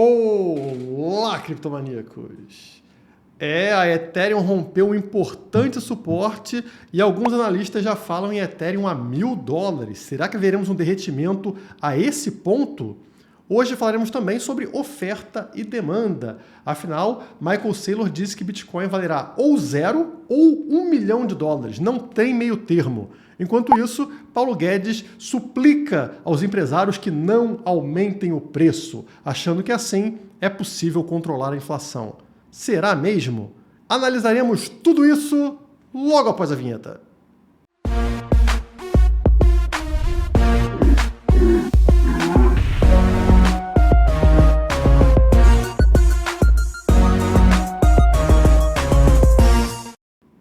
Olá, criptomaníacos! A Ethereum rompeu um importante suporte e alguns analistas já falam em Ethereum a $1.000. Será que veremos um derretimento a esse ponto? Hoje falaremos também sobre oferta e demanda. Afinal, Michael Saylor disse que Bitcoin valerá ou 0 ou $1 milhão. Não tem meio termo. Enquanto isso, Paulo Guedes suplica aos empresários que não aumentem o preço, achando que assim é possível controlar a inflação. Será mesmo? Analisaremos tudo isso logo após a vinheta.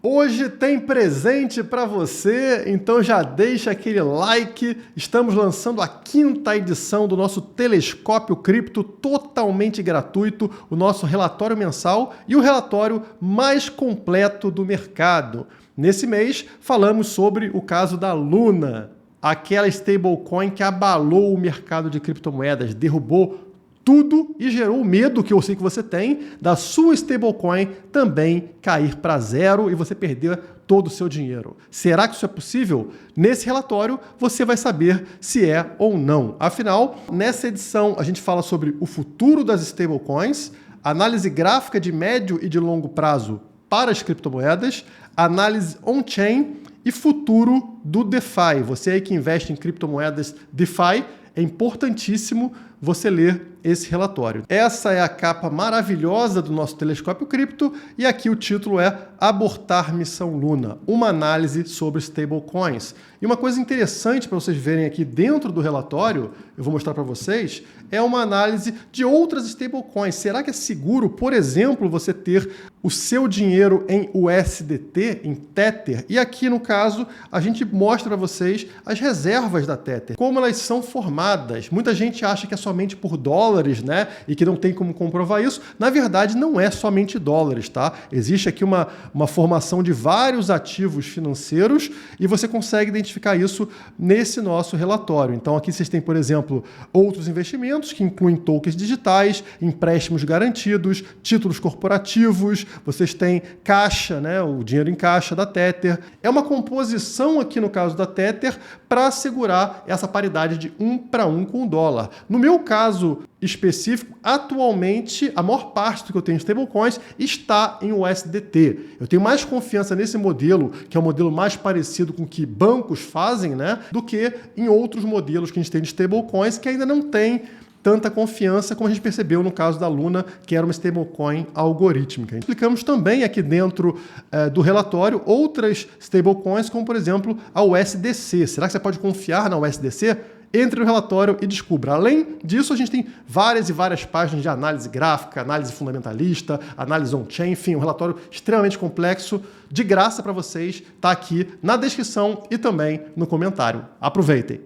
Hoje tem presente para você, então já deixa aquele like. Estamos lançando a 5ª edição do nosso Telescópio Cripto, totalmente gratuito, o nosso relatório mensal e o relatório mais completo do mercado. Nesse mês, falamos sobre o caso da Luna, aquela stablecoin que abalou o mercado de criptomoedas, derrubou tudo e gerou o medo que eu sei que você tem da sua stablecoin também cair para zero e você perder todo o seu dinheiro. Será que isso é possível? Nesse relatório você vai saber se é ou não. Afinal, nessa edição a gente fala sobre o futuro das stablecoins, análise gráfica de médio e de longo prazo para as criptomoedas, análise on-chain e futuro do DeFi. Você aí que investe em criptomoedas DeFi, é importantíssimo você ler esse relatório. Essa é a capa maravilhosa do nosso Telescópio Cripto e aqui o título é Abortar Missão Luna, uma análise sobre stablecoins. E uma coisa interessante para vocês verem aqui dentro do relatório, eu vou mostrar para vocês, é uma análise de outras stablecoins. Será que é seguro, por exemplo, você ter o seu dinheiro em USDT, em Tether? E aqui, no caso, a gente mostra para vocês as reservas da Tether, como elas são formadas. Muita gente acha que é somente por dólares, né? E que não tem como comprovar isso. Na verdade, não é somente dólares, tá? Existe aqui uma formação de vários ativos financeiros e você consegue identificar isso nesse nosso relatório. Então, aqui vocês têm, por exemplo, outros investimentos que incluem tokens digitais, empréstimos garantidos, títulos corporativos, vocês têm caixa, né? O dinheiro em caixa da Tether. É uma composição aqui no caso da Tether para assegurar essa paridade de 1 para 1 com o dólar. No meu caso específico, atualmente, a maior parte do que eu tenho em stablecoins está em USDT. Eu tenho mais confiança nesse modelo, que é o modelo mais parecido com o que bancos fazem, né, do que em outros modelos que a gente tem de stablecoins que ainda não tem tanta confiança como a gente percebeu no caso da Luna, que era uma stablecoin algorítmica. Explicamos também aqui dentro do relatório outras stablecoins, como por exemplo a USDC. Será que você pode confiar na USDC? Entre no relatório e descubra. Além disso, a gente tem várias e várias páginas de análise gráfica, análise fundamentalista, análise on-chain, enfim, um relatório extremamente complexo, de graça para vocês, está aqui na descrição e também no comentário. Aproveitem!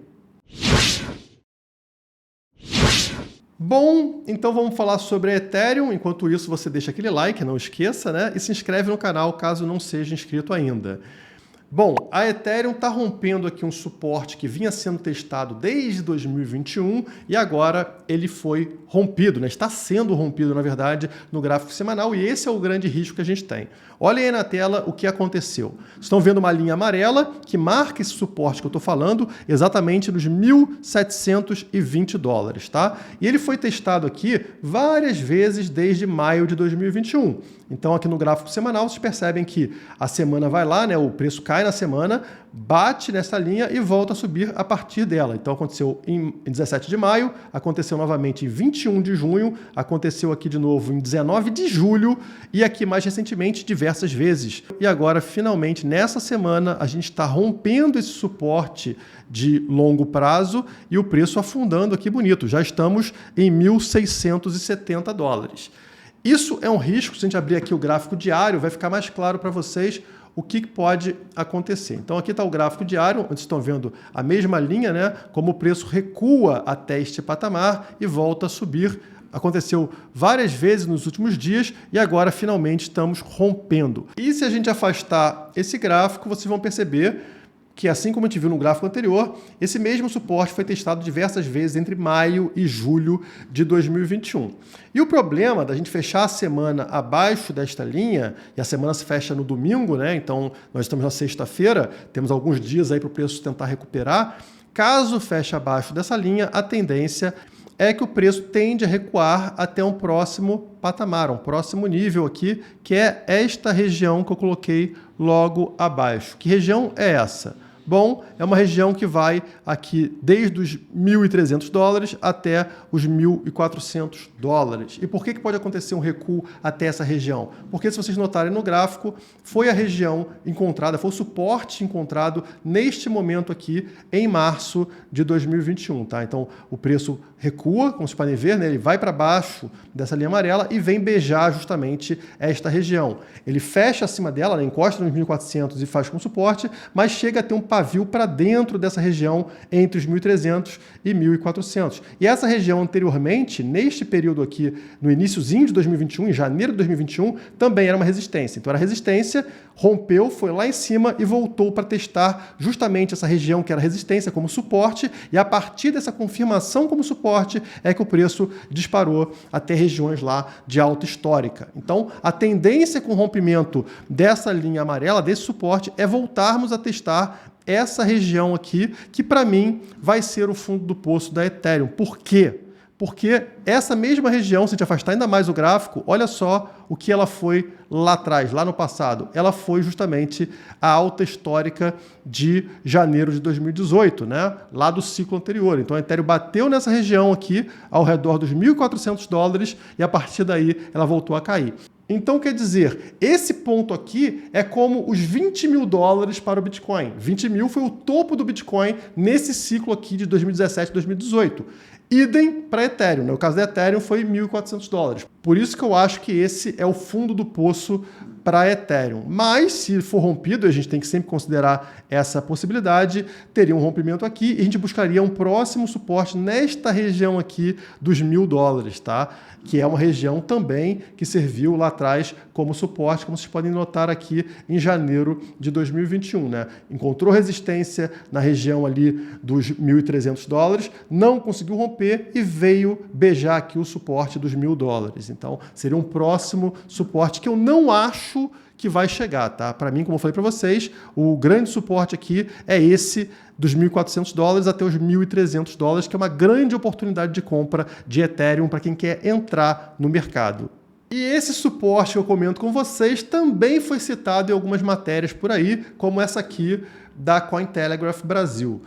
Bom, então vamos falar sobre a Ethereum. Enquanto isso, você deixa aquele like, não esqueça, né? E se inscreve no canal caso não seja inscrito ainda. Bom, a Ethereum está rompendo aqui um suporte que vinha sendo testado desde 2021 e agora ele foi rompido, né? Está sendo rompido, na verdade, no gráfico semanal e esse é o grande risco que a gente tem. Olhem aí na tela o que aconteceu. Estão vendo uma linha amarela que marca esse suporte que eu estou falando exatamente nos $1.720, tá? E ele foi testado aqui várias vezes desde maio de 2021. Então aqui no gráfico semanal vocês percebem que a semana vai lá, né? O preço cai na semana, bate nessa linha e volta a subir a partir dela. Então aconteceu em 17 de maio, aconteceu novamente em 21 de junho, aconteceu aqui de novo em 19 de julho e aqui mais recentemente diversas vezes. E agora, finalmente, nessa semana, a gente está rompendo esse suporte de longo prazo e o preço afundando aqui bonito. Já estamos em $1.670. Isso é um risco, se a gente abrir aqui o gráfico diário, vai ficar mais claro para vocês o que pode acontecer. Então aqui está o gráfico diário, onde estão vendo a mesma linha, né? Como o preço recua até este patamar e volta a subir. Aconteceu várias vezes nos últimos dias e agora finalmente estamos rompendo. E se a gente afastar esse gráfico, vocês vão perceber que, assim como a gente viu no gráfico anterior, esse mesmo suporte foi testado diversas vezes entre maio e julho de 2021. E o problema da gente fechar a semana abaixo desta linha, e a semana se fecha no domingo, né? Então nós estamos na sexta-feira, temos alguns dias aí para o preço tentar recuperar. Caso feche abaixo dessa linha, a tendência é que o preço tende a recuar até um próximo patamar, um próximo nível aqui, que é esta região que eu coloquei logo abaixo. Que região é essa? Bom, é uma região que vai aqui desde os $1.300 até os $1.400. E por que pode acontecer um recuo até essa região? Porque, se vocês notarem no gráfico, foi a região encontrada, foi o suporte encontrado neste momento aqui em março de 2021. Tá? Então, o preço recua, como vocês podem ver, né? Ele vai para baixo dessa linha amarela e vem beijar justamente esta região. Ele fecha acima dela, né? Encosta nos 1.400 e faz como suporte, mas chega a ter um pavio para dentro dessa região entre os 1.300 e 1.400. E essa região anteriormente, neste período aqui, no iniciozinho de 2021, em janeiro de 2021, também era uma resistência. Então era resistência, rompeu, foi lá em cima e voltou para testar justamente essa região que era resistência como suporte, e a partir dessa confirmação como suporte é que o preço disparou até regiões lá de alta histórica. Então a tendência com o rompimento dessa linha amarela, desse suporte, é voltarmos a testar essa região aqui, que para mim vai ser o fundo do poço da Ethereum. Por quê? Porque essa mesma região, se a gente afastar ainda mais o gráfico, olha só o que ela foi lá atrás, lá no passado. Ela foi justamente a alta histórica de janeiro de 2018, né? Lá do ciclo anterior. Então a Ethereum bateu nessa região aqui, ao redor dos $1.400, e a partir daí ela voltou a cair. Então, quer dizer, esse ponto aqui é como os $20 mil para o Bitcoin. 20 mil foi o topo do Bitcoin nesse ciclo aqui de 2017 e 2018. Idem para Ethereum. No caso da Ethereum foi $1.400. Por isso que eu acho que esse é o fundo do poço para Ethereum. Mas, se for rompido, a gente tem que sempre considerar essa possibilidade, teria um rompimento aqui e a gente buscaria um próximo suporte nesta região aqui dos $1.000, tá? Que é uma região também que serviu lá atrás como suporte, como vocês podem notar aqui em janeiro de 2021, né? Encontrou resistência na região ali dos $1.300, não conseguiu romper e veio beijar aqui o suporte dos $1.000. Então, seria um próximo suporte que eu não acho que vai chegar, tá? Para mim, como eu falei para vocês, o grande suporte aqui é esse dos $1.400 até os $1.300, que é uma grande oportunidade de compra de Ethereum para quem quer entrar no mercado. E esse suporte que eu comento com vocês também foi citado em algumas matérias por aí, como essa aqui da Cointelegraph Brasil.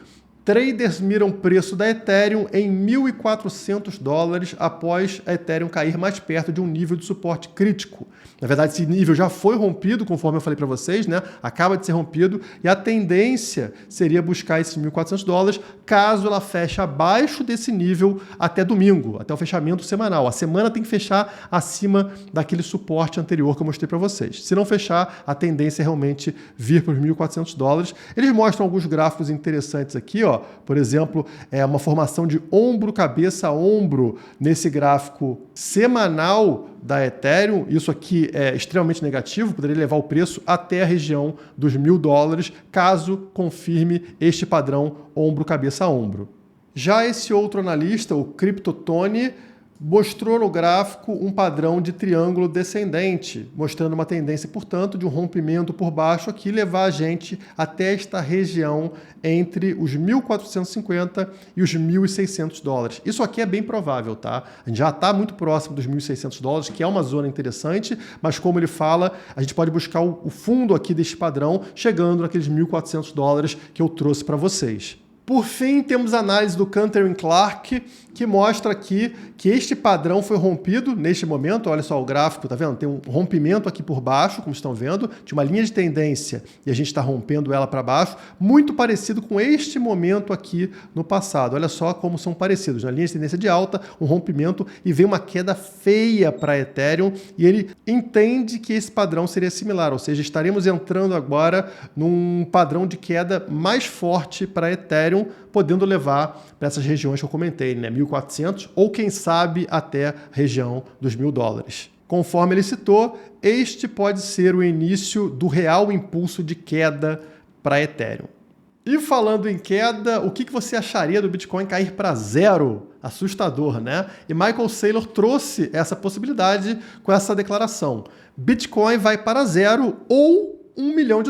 Traders miram preço da Ethereum em $1.400 após a Ethereum cair mais perto de um nível de suporte crítico. Na verdade, esse nível já foi rompido, conforme eu falei para vocês, né? Acaba de ser rompido, e a tendência seria buscar esses $1.400 caso ela feche abaixo desse nível até domingo, até o fechamento semanal. A semana tem que fechar acima daquele suporte anterior que eu mostrei para vocês. Se não fechar, a tendência é realmente vir para os $1.400. Eles mostram alguns gráficos interessantes aqui, ó. Por exemplo, uma formação de ombro, cabeça, ombro nesse gráfico semanal da Ethereum. Isso aqui é extremamente negativo, poderia levar o preço até a região dos $1.000, caso confirme este padrão ombro, cabeça, ombro. Já esse outro analista, o CryptoTony, mostrou no gráfico um padrão de triângulo descendente, mostrando uma tendência, portanto, de um rompimento por baixo aqui, levar a gente até esta região entre os 1.450 e os $1.600. Isso aqui é bem provável, tá? A gente já está muito próximo dos $1.600, que é uma zona interessante, mas como ele fala, a gente pode buscar o fundo aqui deste padrão, chegando naqueles $1.400 que eu trouxe para vocês. Por fim, temos a análise do Cantor Clark, que mostra aqui que este padrão foi rompido neste momento. Olha só o gráfico, tá vendo? Tem um rompimento aqui por baixo, como estão vendo. Tinha uma linha de tendência e a gente está rompendo ela para baixo, muito parecido com este momento aqui no passado. Olha só como são parecidos. Na linha de tendência de alta, um rompimento e vem uma queda feia para Ethereum, e ele entende que esse padrão seria similar, ou seja, estaremos entrando agora num padrão de queda mais forte para Ethereum, podendo levar para essas regiões que eu comentei, né? 1.400 ou, quem sabe, até a região dos $1.000. Conforme ele citou, este pode ser o início do real impulso de queda para Ethereum. E falando em queda, o que você acharia do Bitcoin cair para zero? Assustador, né? E Michael Saylor trouxe essa possibilidade com essa declaração. Bitcoin vai para zero ou $1 milhão,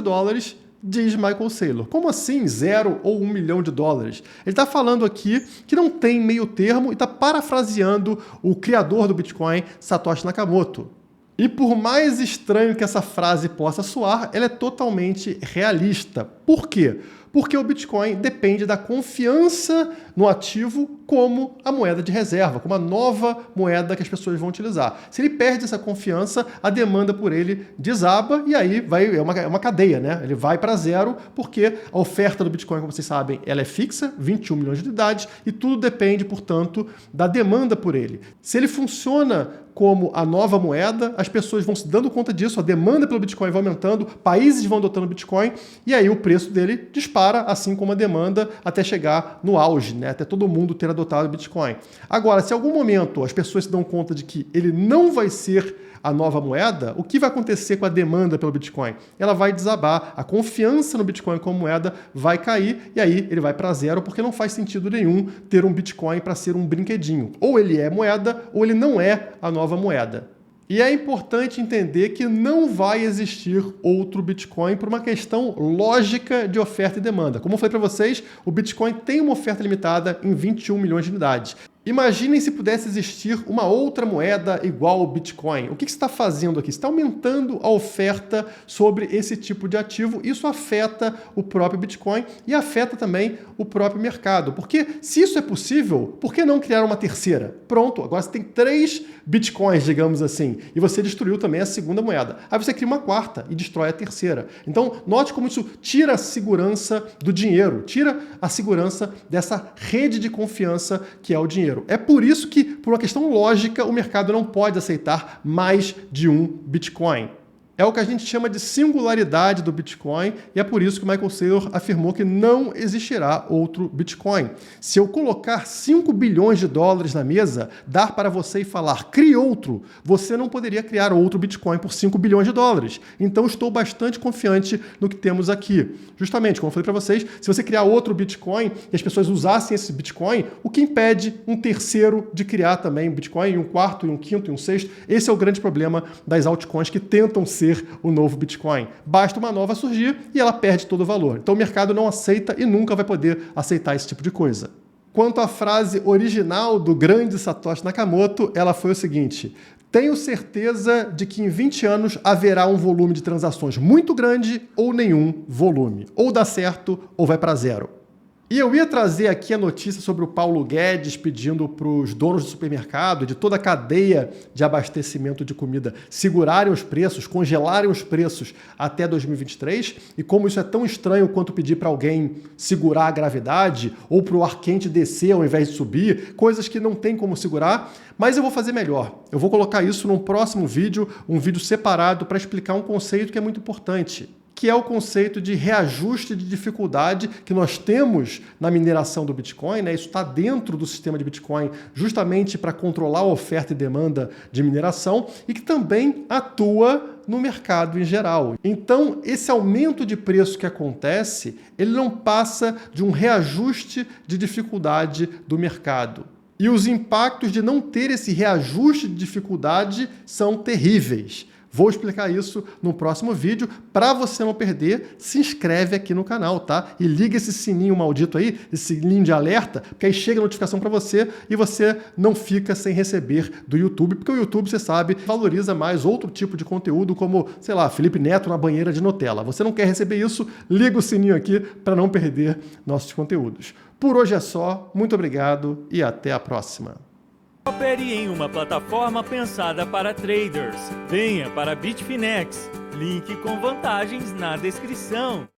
diz Michael Saylor. Como assim 0 ou $1 milhão? Ele está falando aqui que não tem meio termo e está parafraseando o criador do Bitcoin, Satoshi Nakamoto. E por mais estranho que essa frase possa soar, ela é totalmente realista. Por quê? Porque o Bitcoin depende da confiança no ativo como a moeda de reserva, como a nova moeda que as pessoas vão utilizar. Se ele perde essa confiança, a demanda por ele desaba e aí é uma cadeia, né? Ele vai para zero porque a oferta do Bitcoin, como vocês sabem, ela é fixa, 21 milhões de unidades, e tudo depende, portanto, da demanda por ele. Se ele funciona como a nova moeda, as pessoas vão se dando conta disso, a demanda pelo Bitcoin vai aumentando, países vão adotando o Bitcoin, e aí o preço dele dispara, assim como a demanda, até chegar no auge, né? Até todo mundo ter adotado o Bitcoin. Agora, se em algum momento as pessoas se dão conta de que ele não vai ser a nova moeda, o que vai acontecer com a demanda pelo Bitcoin? Ela vai desabar, a confiança no Bitcoin como moeda vai cair, e aí ele vai para zero, porque não faz sentido nenhum ter um Bitcoin para ser um brinquedinho. Ou ele é moeda, ou ele não é a nova moeda. E é importante entender que não vai existir outro Bitcoin por uma questão lógica de oferta e demanda. Como eu falei para vocês, o Bitcoin tem uma oferta limitada em 21 milhões de unidades. Imaginem se pudesse existir uma outra moeda igual ao Bitcoin. O que você está fazendo aqui? Você está aumentando a oferta sobre esse tipo de ativo. Isso afeta o próprio Bitcoin e afeta também o próprio mercado. Porque se isso é possível, por que não criar uma terceira? Pronto, agora você tem 3 Bitcoins, digamos assim, e você destruiu também a segunda moeda. Aí você cria uma quarta e destrói a terceira. Então, note como isso tira a segurança do dinheiro, tira a segurança dessa rede de confiança que é o dinheiro. É por isso que, por uma questão lógica, o mercado não pode aceitar mais de um Bitcoin. É o que a gente chama de singularidade do Bitcoin e é por isso que o Michael Saylor afirmou que não existirá outro Bitcoin. Se eu colocar $5 bilhões na mesa, dar para você e falar, crie outro, você não poderia criar outro Bitcoin por $5 bilhões. Então estou bastante confiante no que temos aqui. Justamente, como eu falei para vocês, se você criar outro Bitcoin e as pessoas usassem esse Bitcoin, o que impede um terceiro de criar também um Bitcoin, e um quarto, e um quinto, e um sexto? Esse é o grande problema das altcoins que tentam ser o novo Bitcoin. Basta uma nova surgir e ela perde todo o valor. Então o mercado não aceita e nunca vai poder aceitar esse tipo de coisa. Quanto à frase original do grande Satoshi Nakamoto, ela foi o seguinte: tenho certeza de que em 20 anos haverá um volume de transações muito grande ou nenhum volume. Ou dá certo ou vai para zero. E eu ia trazer aqui a notícia sobre o Paulo Guedes pedindo para os donos do supermercado, de toda a cadeia de abastecimento de comida, segurarem os preços, congelarem os preços até 2023, e como isso é tão estranho quanto pedir para alguém segurar a gravidade, ou para o ar quente descer ao invés de subir, coisas que não tem como segurar, mas eu vou fazer melhor. Eu vou colocar isso num próximo vídeo, um vídeo separado para explicar um conceito que é muito importante, que é o conceito de reajuste de dificuldade que nós temos na mineração do Bitcoin, né? Isso está dentro do sistema de Bitcoin justamente para controlar a oferta e demanda de mineração e que também atua no mercado em geral. Então, esse aumento de preço que acontece, ele não passa de um reajuste de dificuldade do mercado. E os impactos de não ter esse reajuste de dificuldade são terríveis. Vou explicar isso no próximo vídeo. Para você não perder, se inscreve aqui no canal, tá? E liga esse sininho maldito aí, esse sininho de alerta, porque aí chega a notificação para você e você não fica sem receber do YouTube, porque o YouTube, você sabe, valoriza mais outro tipo de conteúdo, como, sei lá, Felipe Neto na banheira de Nutella. Você não quer receber isso? Liga o sininho aqui para não perder nossos conteúdos. Por hoje é só, muito obrigado e até a próxima. Opere em uma plataforma pensada para traders. Venha para Bitfinex. Link com vantagens na descrição.